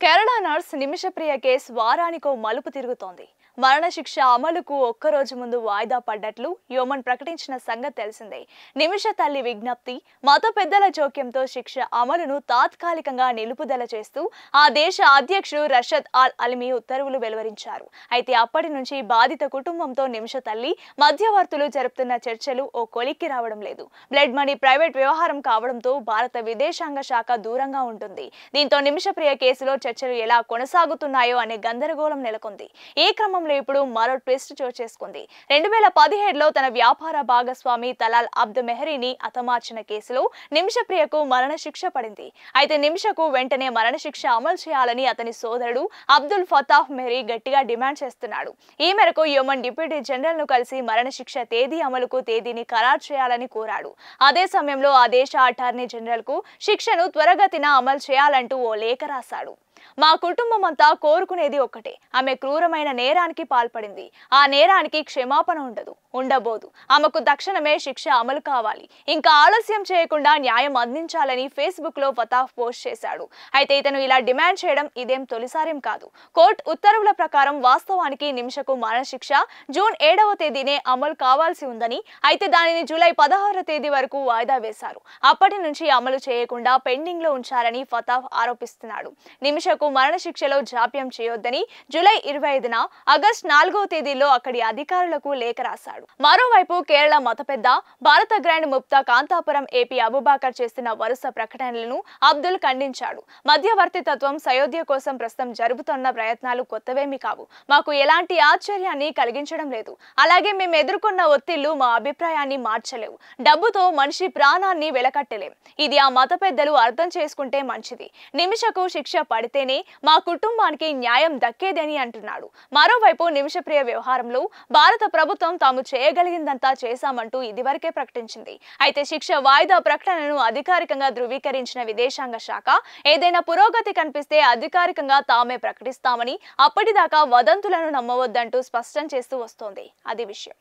Kerala nurse Nimishapriya case వారానికో మలుపు తిరుగుతోంది. మరణశిక్ష అమలుకు ఒక్కరోజు ముందు వాయిదా పడ్డట్లు యోమన్ ప్రకటించిన సంగతి తెలిసిందే. నిమిష తల్లి విజ్ఞప్తి, మత పెద్దల జోక్యంతో శిక్ష అమలును తాత్కాలికంగా నిలుపుదల చేస్తూ ఆ దేశ అధ్యక్షుడు రషద్ అల్ అల్మీ ఉత్తర్వులు వెలువరించారు. అయితే అప్పటి నుంచి బాధిత కుటుంబంతో నిమిష తల్లి మధ్యవర్తులు జరుపుతున్న చర్చలు ఓ కొలిక్కి రావడం లేదు. బ్లడ్ మనీ ప్రైవేట్ వ్యవహారం కావడంతో భారత విదేశాంగ శాఖ దూరంగా ఉంటుంది. దీంతో నిమిషప్రియ కేసులో చర్చలు ఎలా కొనసాగుతున్నాయో అనే గందరగోళం నెలకొంది. ఈ క్రమంలో ఇప్పుడు మరో ట్విస్ట్ చోటు చేసుకుంది. 2017లో తన వ్యాపార భాగస్వామి తలాల్ అబ్ద్ మెహరీని హతమార్చిన కేసులో నిమిషప్రియకు మరణశిక్ష పడింది. అయితే నిమిషకు వెంటనే మరణశిక్ష అమలు చేయాలని అతని సోదరుడు అబ్దుల్ ఫతాహ్ మెహరీ గట్టిగా డిమాండ్ చేస్తున్నాడు. ఈ మేరకు యోమన్ డిప్యూటీ జనరల్ ను కలిసి మరణశిక్ష తేదీ అమలుకు తేదీని ఖరారు చేయాలని కోరాడు. అదే సమయంలో ఆ దేశ అటార్నీ జనరల్ కు శిక్షను త్వరగతిన అమలు చేయాలంటూ ఓ లేఖ రాశాడు. మా కుటుంబం అంతా కోరుకునేది ఒక్కటే, ఆమె క్రూరమైన నేరానికి పాల్పడింది. ఆ నేరానికి క్షమాపణ ఉండబోదు. ఆమెకు తక్షణమే శిక్ష అమలు కావాలి. ఇంకా ఆలస్యం చేయకుండా న్యాయం అందించాలని ఫేస్బుక్ లో ఫతాహ్ పోస్ట్ చేశాడు. అయితే ఇతను ఇలా డిమాండ్ చేయడం ఇదేం తొలిసారేం కాదు. కోర్టు ఉత్తర్వుల ప్రకారం వాస్తవానికి నిమిషకు మరణశిక్ష జూన్ 7వ తేదీనే అమలు కావాల్సి ఉందని, అయితే దానిని జూలై 16వ తేదీ వరకు వాయిదా వేశారు. అప్పటి నుంచి అమలు చేయకుండా పెండింగ్ లో ఉంచారని ఫతాహ్ ఆరోపిస్తున్నాడు. నిమిషకు మరణశిక్షలో జాప్యం చేయొద్దని జూలై 25న, ఆగస్టు 4వ తేదీలో అక్కడి అధికారులకు లేఖ రాశాడు. మరోవైపు కేరళ మత పెద్ద, భారత గ్రాండ్ ముఫ్తా కాంతాపురం ఏపీ అబూబకర్ చేస్తున్న వరుస ప్రకటనలను అబ్దుల్ ఖండించాడు. మధ్యవర్తిత్వం సయోధ్య కోసం ప్రస్తుతం జరుపుతున్న ప్రయత్నాలు కొత్తవేమీ కావు. మాకు ఎలాంటి ఆశ్చర్యాన్ని కలిగించడం లేదు. అలాగే మేము ఎదుర్కొన్న ఒత్తిళ్లు మా అభిప్రాయాన్ని మార్చలేవు. డబ్బుతో మనిషి ప్రాణాన్ని వెలకట్టలేం. ఇది ఆ మత పెద్దలు అర్థం చేసుకుంటే మంచిది. నిమిషకు శిక్ష పడితేనే మా కుటుంబానికి న్యాయం దక్కేదని అంటున్నాడు. మరోవైపు నిమిషప్రియ వ్యవహారంలో భారత ప్రభుత్వం తాము చేయగలిగిందంతా చేశామంటూ ఇదివరకే ప్రకటించింది. అయితే శిక్ష వాయిదా ప్రకటనను అధికారికంగా ధృవీకరించిన విదేశాంగ శాఖ ఏదైనా పురోగతి కనిపిస్తే అధికారికంగా తామే ప్రకటిస్తామని, అప్పటిదాకా వదంతులను నమ్మవద్దంటూ స్పష్టం చేస్తూ వస్తోంది. అది విషయం.